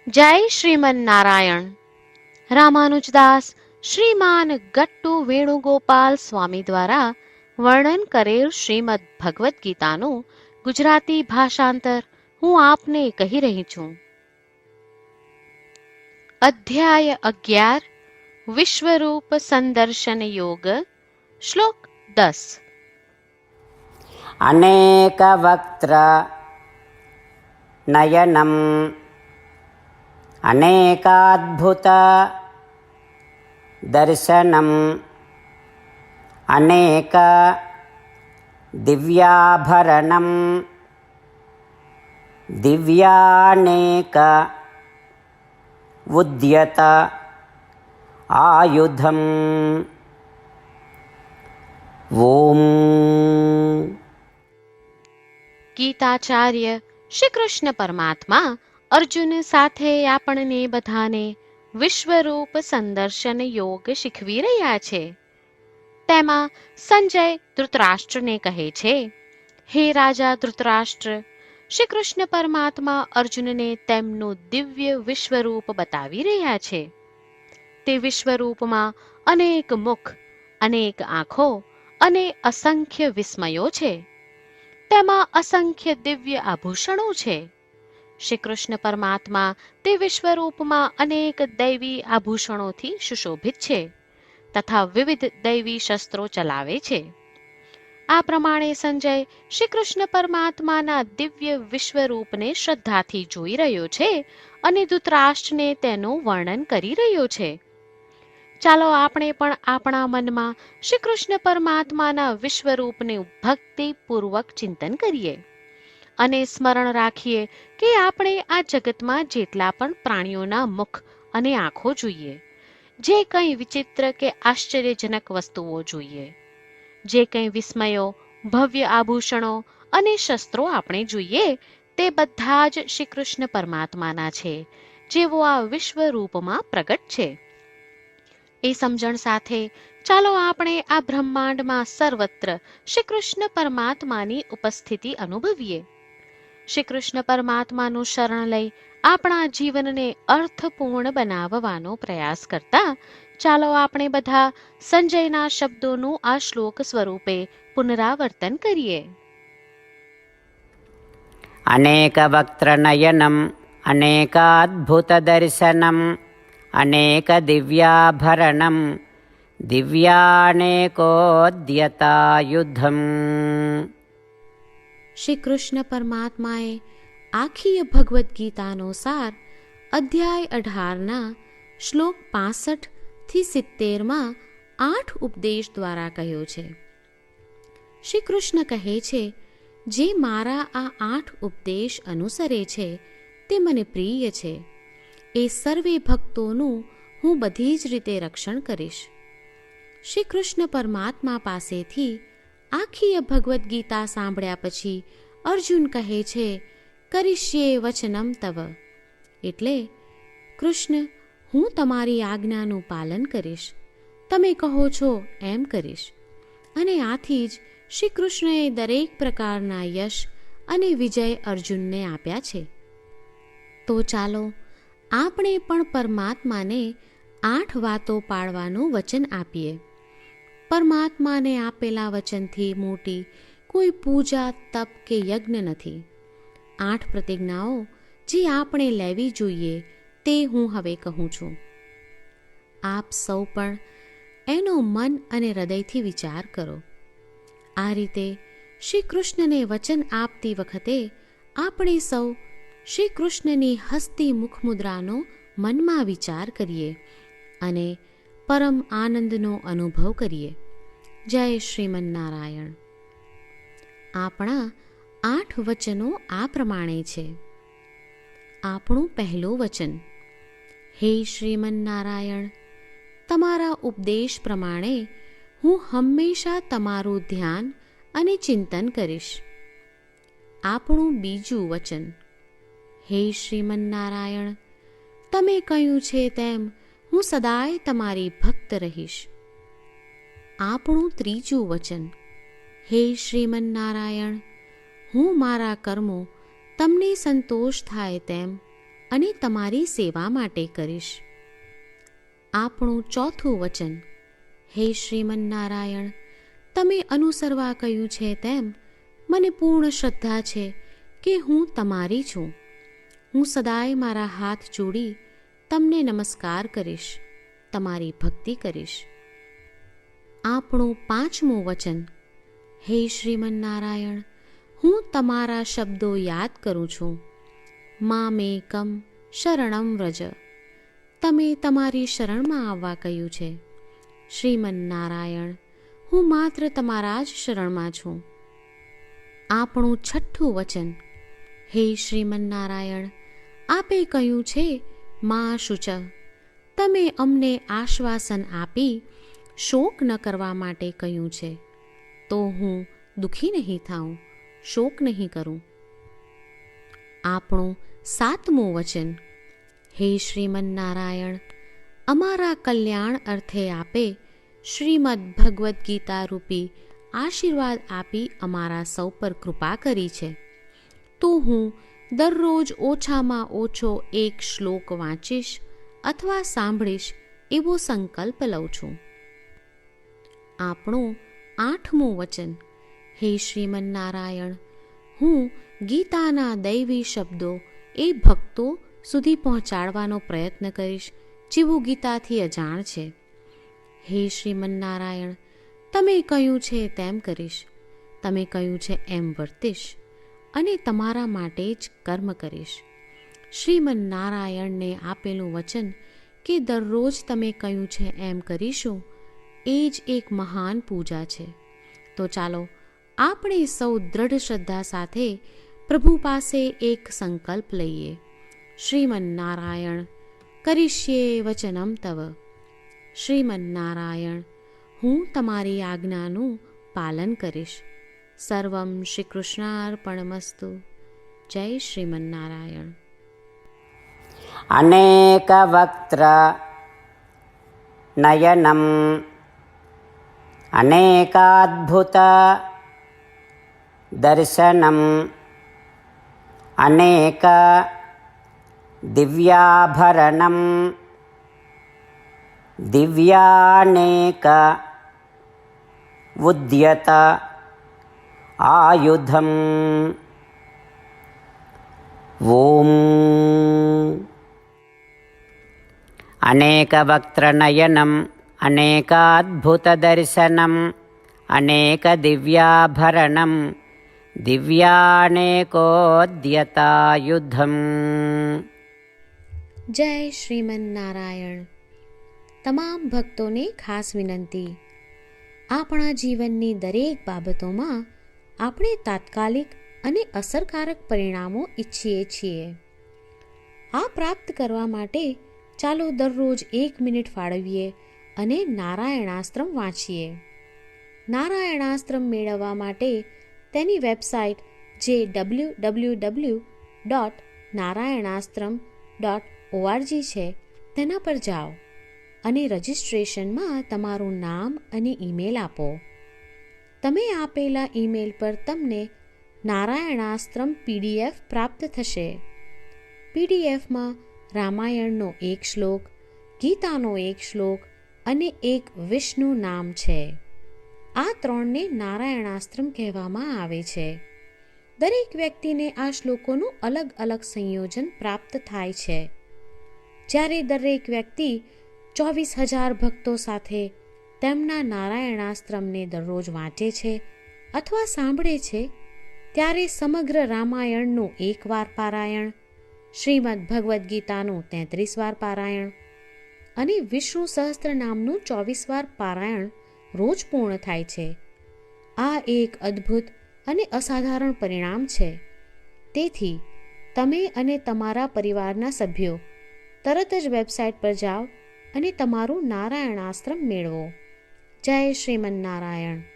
જય શ્રીમન નારાયણ. રામાનુજદાસ શ્રીમાન ગટ્ટુ વેણુગોપાલ સ્વામી દ્વારા વર્ણન કરેલ શ્રીમદ ભગવદ્ ગીતાનું ગુજરાતી ભાષાંતર હું આપને કહી રહી છું. અધ્યાય 11 વિશ્વરૂપ સંદર્શન યોગ. શ્લોક 10. અનેક વક્ત્ર નયનમ અનેકાદ્ભુત દર્શનમ અનેક દિવ્યાભરણમ દિવ્યાનેક ઉદ્યત આયુધમ. ઓમ. ગીતાચાર્ય શ્રી કૃષ્ણ પરમાત્મા અર્જુન સાથે આપણને બધાને વિશ્વરૂપ સંદર્શન યોગ શીખવી રહ્યા છે. તેમાં સંજય ધૃતરાષ્ટ્રને કહે છે, હે રાજા ધૃતરાષ્ટ્ર, શ્રી કૃષ્ણ પરમાત્મા અર્જુનને તેમનું દિવ્ય વિશ્વરૂપ બતાવી રહ્યા છે. તે વિશ્વરૂપમાં અનેક મુખ, અનેક આંખો અને અસંખ્ય વિસ્મયો છે. તેમાં અસંખ્ય દિવ્ય આભૂષણો છે. શ્રી કૃષ્ણ પરમાત્મા તે વિશ્વરૂપમાં અનેક દૈવી આભૂષણોથી સુશોભિત છે તથા વિવિધ દૈવી શસ્ત્રો ચલાવે છે. આ પ્રમાણે સંજય શ્રી કૃષ્ણ પરમાત્માના દિવ્ય વિશ્વરૂપને શ્રદ્ધાથી જોઈ રહ્યો છે અને ધૃતરાષ્ટ્રને તેનું વર્ણન કરી રહ્યો છે. ચાલો આપણે પણ આપણા મનમાં શ્રી કૃષ્ણ પરમાત્માના વિશ્વરૂપને ભક્તિપૂર્વક ચિંતન કરીએ અને સ્મરણ રાખીએ કે આપણે આ જગતમાં જેટલા પણ પ્રાણીઓના મુખ અને આંખો જોઈએ, જે કંઈ વિચિત્ર કે આશ્ચર્યજનક વસ્તુઓ જોઈએ, જે કંઈ વિસ્મયો, ભવ્ય આભૂષણો અને શસ્ત્રો આપણે જોઈએ, તે બધા જ શ્રી કૃષ્ણ પરમાત્માના છે, જેવો આ વિશ્વરૂપમાં પ્રગટ છે. એ સમજણ સાથે ચાલો આપણે આ બ્રહ્માંડમાં સર્વત્ર શ્રી કૃષ્ણ પરમાત્માની ઉપસ્થિતિ અનુભવીએ. શ્રી કૃષ્ણ પરમાત્માનું શરણ લઈ આપણા જીવનને અર્થપૂર્ણ બનાવવાનો પ્રયાસ કરતા ચાલો આપણે બધા સંજયના શબ્દોનું આ શ્લોક સ્વરૂપે પુનરાવર્તન કરીએ. અનેક વક્ત્ર નયનમ અનેકાદ્ભુત દર્શનમ અનેક દિવ્યાભરણમ દિવ્યાનેકોદ્યતાયુધમ. શ્રી કૃષ્ણ પરમાત્માએ આખી ભગવદ્ ગીતાનો સાર અધ્યાય 18ના શ્લોક 65 થી 70માં 8 ઉપદેશ દ્વારા કહ્યો છે. શ્રી કૃષ્ણ કહે છે, જે મારા આ 8 ઉપદેશ અનુસરે છે તે મને પ્રિય છે. એ સર્વે ભક્તોનું હું બધી જ રીતે રક્ષણ કરીશ. શ્રી કૃષ્ણ પરમાત્મા પાસેથી આખી ભગવદ્ ગીતા સાંભળ્યા પછી અર્જુન કહે છે, કરીશ્યે વચનમ તવ, એટલે કૃષ્ણ, હું તમારી આજ્ઞાનું પાલન કરીશ, તમે કહો છો એમ કરીશ. અને આથી જ શ્રી કૃષ્ણએ દરેક પ્રકારના યશ અને વિજય અર્જુનને આપ્યા છે. તો ચાલો આપણે પણ પરમાત્માને 8 વાતો પાળવાનું વચન આપીએ. પરમાત્માને આપેલા વચનથી મોટી કોઈ પૂજા, તપ કે યજ્ઞ નથી. 8 પ્રતિજ્ઞાઓ જે આપણે લેવી જોઈએ તે હું હવે કહું છું. આપ સૌ પણ એનો મન અને હૃદયથી વિચાર કરો. આ રીતે શ્રી કૃષ્ણને વચન આપતી વખતે આપણે સૌ શ્રી કૃષ્ણની હસતી મુખમુદ્રાનો મનમાં વિચાર કરીએ અને પરમ આનંદનો અનુભવ કરીએ. જય શ્રીમન નારાયણ. આપણા 8 વચનો આ પ્રમાણે છે. આપણું પહેલું વચન, હે શ્રીમન નારાયણ, તમારા ઉપદેશ પ્રમાણે હું હંમેશા તમારું ધ્યાન અને ચિંતન કરીશ. આપણું બીજું વચન, હે શ્રીમન નારાયણ, તમે કહ્યું છે તેમ હું સદાય તમારી ભક્ત રહીશ. આપણું ત્રીજું વચન, હે શ્રીમન નારાયણ, હું મારા કર્મો તમને સંતોષ થાય તેમ અને તમારી સેવા માટે કરીશ. આપણું ચોથું વચન. હે શ્રીમન્નારાયણ, તમે અનુસરવા કહ્યું છે તેમ મને પૂર્ણ શ્રદ્ધા છે કે હું તમારી છું. હું સદાય મારા હાથ જોડી તમને નમસ્કાર કરીશ, તમારી ભક્તિ કરીશ. આપણું પાંચમું વચન. હે શ્રીમન્નારાયણ, હું તમારા શબ્દો યાદ કરું છું. મામેકમ શરણમ વ્રજ. તમે તમારી શરણમાં આવવા કહ્યું છે. શ્રીમન્નારાયણ, હું માત્ર તમારા જ શરણમાં છું. આપણું છઠ્ઠું વચન. હે શ્રીમન્નારાયણ, આપે કહ્યું છે મા શુચ. તમે અમને આશ્વાસન આપી શોક ન કરવા માટે કહ્યું છે, તો હું દુઃખી નહીં થાઉં, શોક નહીં કરું. આપણું સાતમું વચન. હે શ્રીમન્નારાયણ, અમારા કલ્યાણ અર્થે આપે શ્રીમદ્ ભગવદ્ ગીતા રૂપી આશીર્વાદ આપી અમારા સૌ પર કૃપા કરી છે, તો હું દરરોજ ઓછામાં ઓછો એક શ્લોક વાંચીશ અથવા સાંભળીશ એવો સંકલ્પ લઉં છું. આપણું આઠમું વચન. હે શ્રીમન્નારાયણ, હું ગીતાના દૈવી શબ્દો એ ભક્તો સુધી પહોંચાડવાનો પ્રયત્ન કરીશ જેઓ ગીતાથી અજાણ છે. હે શ્રીમન્નારાયણ, તમે કહ્યું છે તેમ કરીશ, તમે કહ્યું છે એમ વર્તીશ અને તમારા માટે જ કર્મ કરીશ. શ્રીમન્નારાયણને આપેલું વચન કે દરરોજ તમે કહ્યું છે એમ કરીશું, એ જ એક મહાન પૂજા છે. તો ચાલો આપણે સૌ દ્રઢ શ્રદ્ધા સાથે પ્રભુ પાસે એક સંકલ્પ લઈએ. શ્રીમન્નારાયણ, કરીશ્યે વચનમ તવ. શ્રીમન્નારાયણ, હું તમારી આજ્ઞાનું પાલન કરીશ. સર્વમ શ્રી કૃષ્ણાર્પણમસ્તુ. જય શ્રીમન્નારાયણ. અનેક વક્ત્ર નયનમ અનેકાદ્ભુત દર્શનમ અનેક દિવ્યાભરણમ દિવ્યાનેક ઉદ્યત આયુધમ. ઓમ. અનેકવક્ત્રનયનમ અનેકાદ્ભુતદર્શનમ અનેકદિવ્યાભરણમ દિવ્યાનેકોદ્યતાયુધમ. જય શ્રીમન્નારાયણ. તમામ ભક્તોને ખાસ વિનંતી. આપણા જીવનની દરેક બાબતોમાં આપણે તાત્કાલિક અને અસરકારક પરિણામો ઈચ્છીએ છીએ. આ પ્રાપ્ત કરવા માટે ચાલો દરરોજ 1 મિનિટ ફાળવીએ અને નારાયણાસ્ત્રમ વાંચીએ. નારાયણાસ્ત્રમ મેળવવા માટે તેની વેબસાઇટ જે www.narayanaastram.org છે તેના પર જાઓ અને રજિસ્ટ્રેશનમાં તમારું નામ અને ઈમેલ આપો. તમે આપેલા ઈમેલ પર તમને નારાયણાસ્ત્રમ PDF પ્રાપ્ત થશે. PDFમાં રામાયણનો 1 શ્લોક, ગીતાનો 1 શ્લોક અને એક વિષ્ણુ નામ છે. આ 3ને નારાયણાસ્ત્રમ કહેવામાં આવે છે. દરેક વ્યક્તિને આ શ્લોકોનું અલગ અલગ સંયોજન પ્રાપ્ત થાય છે. જ્યારે દરેક વ્યક્તિ 24,000 ભક્તો સાથે તેમના નારાયણાસ્ત્રમને દરરોજ વાંચે છે અથવા સાંભળે છે, ત્યારે સમગ્ર રામાયણનું 1 વાર પારાયણ, શ્રીમદ્ ભગવદ્ ગીતાનું 33 વાર પારાયણ અને વિષ્ણુ સહસ્ત્ર નામનું 24 વાર પારાયણ રોજ પૂર્ણ થાય છે. આ એક અદ્ભુત અને અસાધારણ પરિણામ છે. તેથી તમે અને તમારા પરિવારના સભ્યો તરત જ વેબસાઇટ પર જાઓ અને તમારું નારાયણાસ્ત્રમ મેળવો. જય શ્રીમન્નારાયણ.